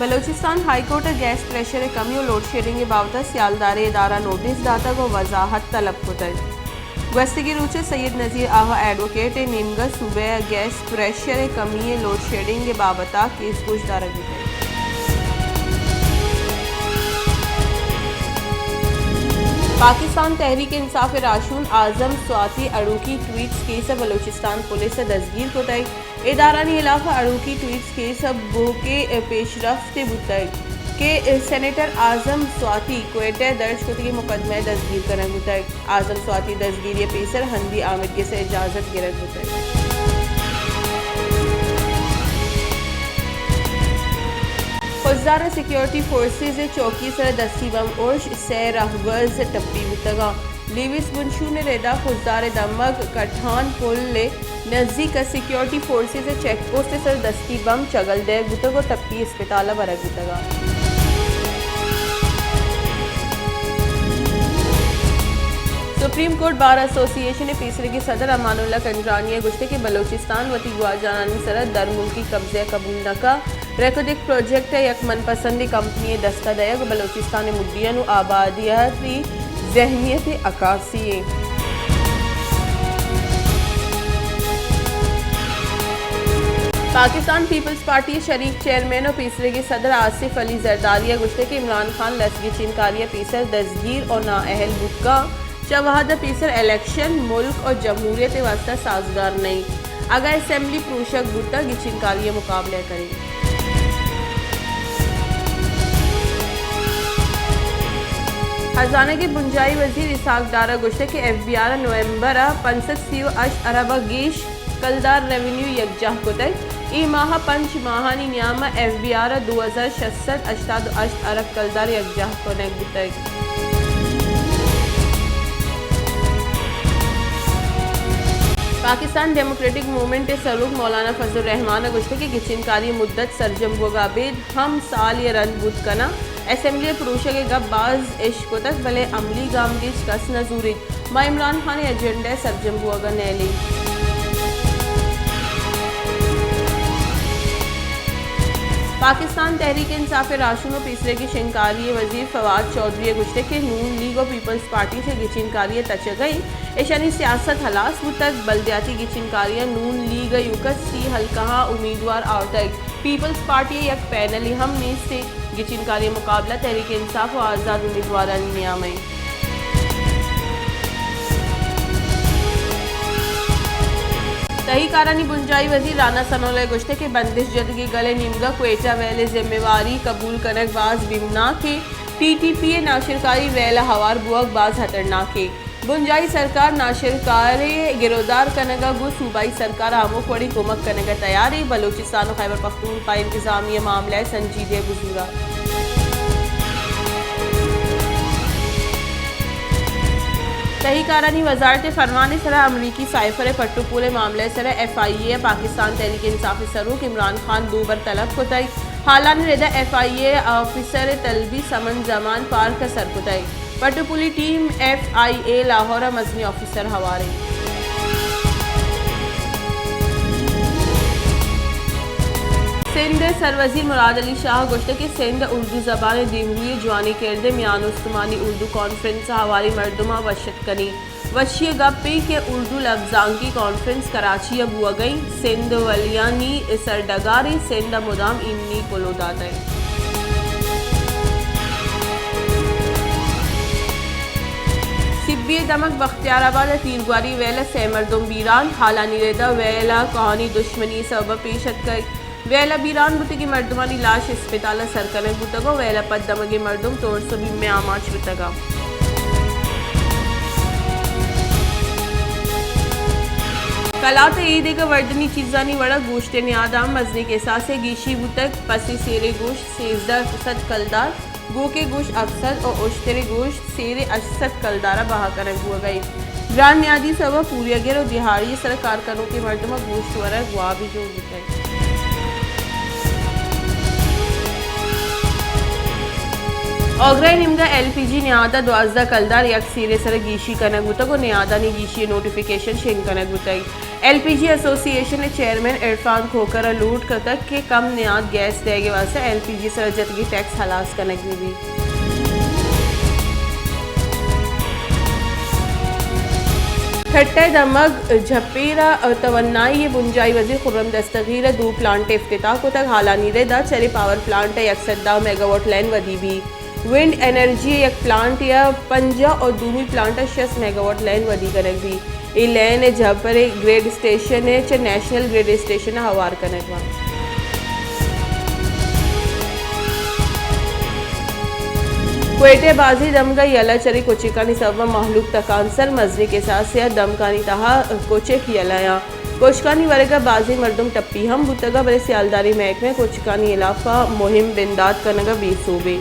Balochistan high court gas pressure कमी और load shedding बाबत सियालदार इदारा नोटिस दाता को वजाहत तलब कुतई गस्तगी रूच सैयद नज़ीर आहा एडवोकेट नीमगा सूबे गैस प्रेशर कमी लोड शेडिंग बाबत केस गोश दारा गुतई पाकिस्तान तहरीक इंसाफ राशून आजम स्वाति अड़ूकी ट्वीट्स केस बलूचिस्तान पुलिस दस्तगीर कुतई इदारानी इलाका अड़ूकी ट्वीट्स केस बोके पेशरफ्त बुतई के सेनेटर आजम स्वाति कोयटे दर्ज कुतगी मुकदमे दस्तगीर करन बुतई आजम स्वाति दस्तगीर पेसर हंदी आमिर के से इजाजत गिरत बुतई फौजदार सिक्योरिटी फोर्सेज चौकी सर दस्ती बम उर्श सैर अहवज टप्पी बुतगा लिविस बुनशू ने रेदा फौजदार दमक कठान पुल नजदीक सिक्योरिटी फोर्सेज चेक पोस्ट सर दस्ती बम चगल दे बुतगो टप्पी अस्पताल बरक बुतगा सुप्रीम कोर्ट बार एसोसिएशन ने तीसरे के सदर अमानुल्लाह कंजरानी गुश्ते के बलूचिस्तान वती गुआजानानी सरहद दर मुल्की कब्जे कबूल नका रेकोडिक प्रोजेक्ट एक मनपसंदी कंपनी दस्तदयक बलूचिस्तान मुद्दियन आबादियती जहनीत अकासी पाकिस्तान पीपल्स पार्टी शरीक चेयरमैन और तीसरे के सदर आसिफ अली जरदारिया गुश्ते के इमरान खान लसगी चिनकारिया पीसर दस्तगीर और नाअहल बुतका चवाहदा पीसर इलेक्शन मुल्क और जमहूरियत वास्ता साजगार नहीं अगर असेंबली प्रूशक बुता की चिनकारिया मुकाबले करेंगे खजाना के बुंजाई वजीर इसाक डारा गुश्ते के FBI नवंबर 65 अरब गीश कलदार रेवेन्यू यकजाह कुतई ई माह पंच माहानी नियामा FBI 2066 अरब कलदार यकजाह कोने गुतई पाकिस्तान डेमोक्रेटिक मूवमेंट सरूक मौलाना फजल रहमान गुश्ते की गिचिनकारी मुद्दत सरजम गोगाबेद हम साल ये रन बुत कना असेंबली पुरुषे के गब बाज इश्क तक भले अमली गामदिश कस नजूरी मा इमरान खान एजेंडा सरजम बुआगा नैली पाकिस्तान तहरीक इंसाफ राशून और तीसरे की शिनकारी वजीर फवाद चौधरी गुश्ते के नून लीग और पीपल्स पार्टी से गिचिनकारी तच गई ऐशानी सियासत हलास तक बल्दियाती गिचिनकारियाँ नून लीग यूकस सी हल्का उम्मीदवार आवतक पीपल्स पार्टी एक पैनल हम नीज से गिचिनकारी मुकाबला तहरीक इंसाफ और आज़ाद उम्मीदवार नियामई सही कारानी बुंजाई वजीर राना सनोले गुश्ते के बंदिश जदगी गले नीमगा क्वेटा वेले जिम्मेवारी कबूल करक बाज बिमना के PTP नाशिरकारी वेला हवार बुअक बाज हतरनाके बुंजाई सरकार नाशिरकार गिरोदार कनगा गु सूबाई सरकार आमो कोड़ी कुमक कनगा तैयारी बलूचिस्तान खैबर पख्तूनख्वा इंतजामिया मामला संजीदे बुजुरा सही कारानी वजारत फरमान सरा अमरीकी साइफर पट्टूपुल मामले सरा FIA पाकिस्तान तहरीक इंसाफ सरूक इमरान खान दूबर तलब कुतई हालान रेदा FIA ऑफिसर तलबी समन जमान पार का सर कुतई पट्टूपुली टीम FIA लाहौर मजनी ऑफिसर हवारे सिंध सरवजीर मुराद अली शाह गुश्ते के सिंध उर्दू ज़बान दीमरुई जवानी करदे मियान उस्मानी उर्दू कॉन्फ्रेंस हवारी मरदुमा वशत कनी वशी गप्पी के उर्दू लफ्जान की कॉन्फ्रेंस कराची बुआ गई सिंध वलियानी सरडगारी सिंध मुदाम इन्नी पुलोदाते सिब्बी दमक बख्तियाराबाद तीरगुआरी वेला से मरदुम बीरान हालानी रेदा वेला कहानी दुश्मनी सबब पेशत गई वेला बीरान बुते की मर्दमानी लाश अस्पताल सरकने बुतगो वेला पद दमगे मर्दम तोड़ सभी में आमाच बुतगा कलात ईद का वर्दनी चीज़ानी वड़ा गोश्ते ने आदाम मजनी के सासे गीशी बुतक पसी सेरे गोश्त सेजदा फसद कलदार गो के गोश्त अफसद और उश्तरे गोश्त सेरे अशसद कलदारा बहा कर हुआ गई ब्रांड न्यादी सब पूरी अगर और दिहाड़ी सरकार करों के मर्दमा गोश्त वरा गुआ भी जो बुतक Ograi nimga LPG neada 12 kaldar yak sire sara gishi kanak butago neada ni gishi notification shin kanak butai LPG association chairman Irfan Khokhar लूट कतक के कम नियाद गैस देगे वास्ते LPG सरजत की टैक्स हलास कनक भी ठट्टे दमक झपेरा तवन्नाई बुंजाई वजीर खुर्रम दस्तगीर दो प्लांट इफ्तिताह को तक हालानी रेदा चरे पावर प्लांट 110 मेगावाट लैन वदी भी विंड एनर्जी एक प्लांट या 50 और दूमी प्लांट 6 मेगावाट लैन वदी कनक भी ये लैन है जहाँ पर एक ग्रेड स्टेशन है च नेशनल ग्रेड स्टेशन है हवार कनक वहाँ क्वेटे बाजी दमगा यला चरी कोचिकानी सबा महलूक तकांसर मजनी के साथ से दमकानी तहा कोचे की यलाया कोचकानी वर्गा बाजी मर्दुम टप्पी हम बुतगा बड़े सियालदारी महकमे कोचिकानी इलाका मुहिम बिंदात कनगा 20 सूबे